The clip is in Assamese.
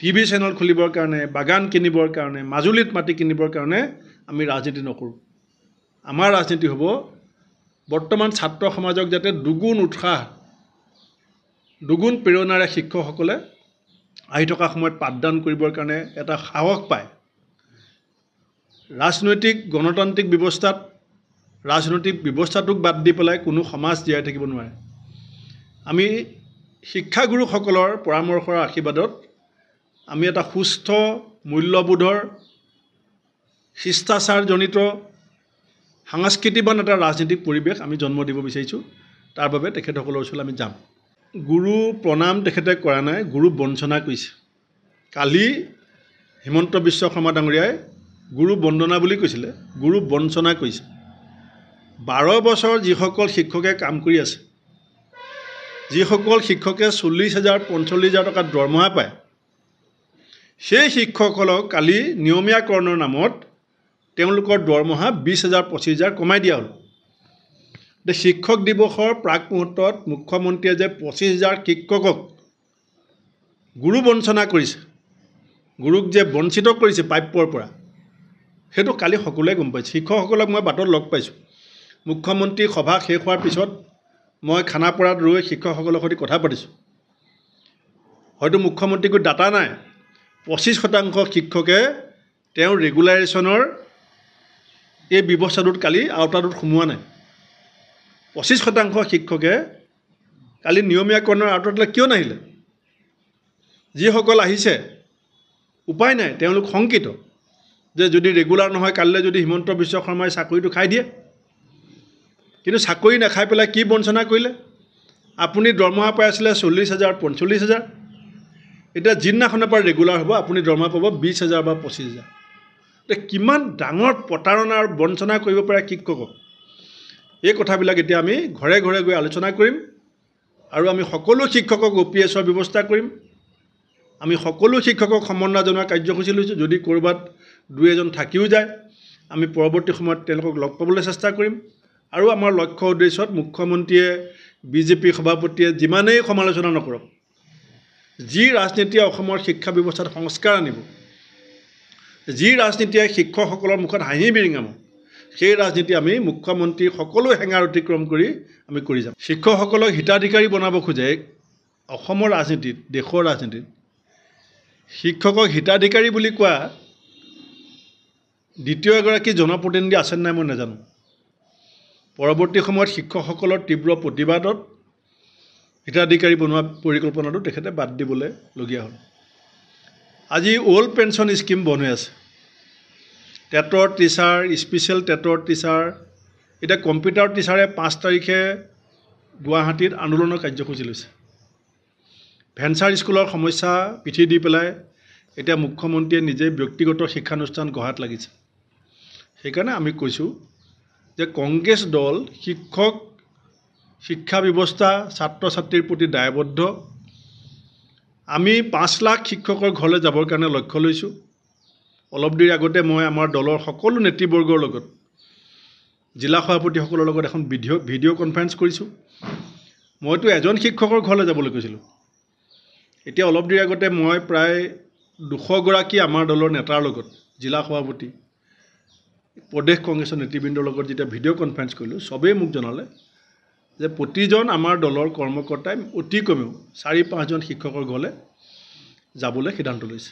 টিভি চেনেল খুলিবৰ কাৰণে বাগান কিনিবৰ কাৰণে মাজুলীত মাটি কিনিবৰ কাৰণে আমি ৰাজনীতি নকৰোঁ আমাৰ ৰাজনীতি হ'ব বৰ্তমান ছাত্ৰ সমাজক যাতে দুগুণ উৎসাহ দুগুণ প্ৰেৰণাৰে শিক্ষকসকলে আহি থকা সময়ত পাঠদান কৰিবৰ কাৰণে এটা সাহস পায় ৰাজনৈতিক গণতান্ত্ৰিক ব্যৱস্থাত ৰাজনৈতিক ব্যৱস্থাটোক বাদ দি পেলাই কোনো সমাজ জীয়াই থাকিব নোৱাৰে আমি শিক্ষাগুৰুসকলৰ পৰামৰ্শৰ আশীৰ্বাদত আমি এটা সুস্থ মূল্যবোধৰ শিষ্টাচাৰজনিত সাংস্কৃতিবান এটা ৰাজনীতিক পৰিৱেশ আমি জন্ম দিব বিচাৰিছোঁ তাৰ বাবে তেখেতসকলৰ ওচৰলৈ আমি যাম গুৰু প্ৰণাম তেখেতে কৰা নাই গুৰু বঞ্চনা কৰিছে কালি হিমন্ত বিশ্ব শৰ্মা ডাঙৰীয়াই গুৰু বন্দনা বুলি কৈছিলে গুৰু বঞ্চনা কৰিছে 12 বছৰ যিসকল শিক্ষকে কাম কৰি আছে যিসকল শিক্ষকে 40,000 45,000 টকা দৰমহা পায় সেই শিক্ষকসকলক কালি নিয়মীয়াকৰণৰ নামত তেওঁলোকৰ দৰমহা 20,000 25,000 কমাই দিয়া হ'ল শিক্ষক দিৱসৰ প্ৰাক মুহূৰ্তত মুখ্যমন্ত্ৰীয়ে যে 25,000 শিক্ষকক গুৰু বঞ্চনা কৰিছে গুৰুক যে বঞ্চিত কৰিছে প্ৰাপ্যৰ পৰা সেইটো কালি সকলোৱে গম পাইছে শিক্ষকসকলক মই বাটত লগ পাইছোঁ মুখ্যমন্ত্ৰী সভা শেষ হোৱাৰ পিছত মই খানাপাৰাত ৰৈ শিক্ষকসকলৰ সৈতে কথা পাতিছোঁ হয়তো মুখ্যমন্ত্ৰীকো ডাটা নাই 25% শিক্ষকে তেওঁৰ ৰেগুলাৰেশ্যনৰ এই ব্যৱস্থাটোত কালি আওতাটোত সোমোৱা নাই 25% শিক্ষকে কালি নিয়মীয়াকৰণৰ আওতালৈ কিয় নাহিলে যিসকল আহিছে উপায় নাই তেওঁলোক শংকিত যে যদি ৰেগুলাৰ নহয় কালিলৈ যদি হিমন্ত বিশ্ব শৰ্মাই চাকৰিটো খাই দিয়ে কিন্তু চাকৰি নাখাই পেলাই কি বঞ্চনা কৰিলে আপুনি দৰমহা পাই আছিলে 40,000 45,000 এতিয়া যিদিনাখনৰ পৰা ৰেগুলাৰ হ'ব আপুনি দৰমহা পাব 20,000 বা 25,000 কিমান ডাঙৰ প্ৰতাৰণা আৰু বঞ্চনা কৰিব পাৰে শিক্ষকক এই কথাবিলাক এতিয়া আমি ঘৰে ঘৰে গৈ আলোচনা কৰিম আৰু আমি সকলো শিক্ষকক OPSৰ ব্যৱস্থা কৰিম আমি সকলো শিক্ষকক সমন্বয় জনোৱা কাৰ্যসূচী লৈছোঁ যদি ক'ৰবাত দুই এজন থাকিও যায় আমি পৰৱৰ্তী সময়ত তেওঁলোকক লগ পাবলৈ চেষ্টা কৰিম আৰু আমাৰ লক্ষ্য উদ্দেশ্যত মুখ্যমন্ত্ৰীয়ে বিজেপি সভাপতিয়ে যিমানেই সমালোচনা নকৰক যি ৰাজনীতিয়ে অসমৰ শিক্ষা ব্যৱস্থাত সংস্কাৰ আনিব যি ৰাজনীতিয়ে শিক্ষকসকলৰ মুখত হাঁহি বিৰিঙাব সেই ৰাজনীতি আমি মুখ্যমন্ত্ৰী সকলো হেঙাৰ অতিক্ৰম কৰি আমি কৰি যাম শিক্ষকসকলক হিতাধিকাৰী বনাব খোজে অসমৰ ৰাজনীতিত দেশৰ ৰাজনীতিত শিক্ষকক হিতাধিকাৰী বুলি কোৱা দ্বিতীয় এগৰাকী জনপ্ৰতিনিধি আছে নাই মই নাজানো পৰৱৰ্তী সময়ত শিক্ষকসকলৰ তীব্ৰ প্ৰতিবাদত হিতাধিকাৰী বনোৱা পৰিকল্পনাটো তেখেতে বাদ দিবলৈ লগীয়া হ'ল আজি অল্ড পেঞ্চন স্কিম বন্ধ হৈ আছে টেটৰ টিচাৰ স্পেচিয়েল টেটৰ টিচাৰ এতিয়া কম্পিউটাৰ টিচাৰে 5 তাৰিখে গুৱাহাটীত আন্দোলনৰ কাৰ্যসূচী লৈছে ভেঞ্চাৰ স্কুলৰ সমস্যা পিঠি দি পেলাই এতিয়া মুখ্যমন্ত্ৰীয়ে নিজে ব্যক্তিগত শিক্ষানুষ্ঠান গঢ়াত লাগিছে সেইকাৰণে আমি কৈছোঁ যে কংগ্ৰেছ দল শিক্ষক শিক্ষা ব্যৱস্থা ছাত্ৰ ছাত্ৰীৰ প্ৰতি দায়বদ্ধ আমি 5 লাখ শিক্ষকৰ ঘৰলৈ যাবৰ কাৰণে লক্ষ্য লৈছোঁ অলপ দেৰি আগতে মই আমাৰ দলৰ সকলো নেতৃবৰ্গৰ লগত জিলা সভাপতিসকলৰ লগত এখন ভিডিঅ' কনফাৰেন্স কৰিছোঁ মইতো এজন শিক্ষকৰ ঘৰলৈ যাবলৈ কৈছিলোঁ এতিয়া অলপ দেৰি আগতে মই প্ৰায় 200 গৰাকী আমাৰ দলৰ নেতাৰ লগত জিলা সভাপতি প্ৰদেশ কংগ্ৰেছৰ নেতৃবৃন্দৰ লগত যেতিয়া ভিডিঅ' কনফাৰেন্স কৰিলোঁ সবেই মোক জনালে যে প্ৰতিজন আমাৰ দলৰ কৰ্মকৰ্তাই অতি কমেও 4-5জন শিক্ষকৰ ঘৰলৈ যাবলৈ সিদ্ধান্ত লৈছে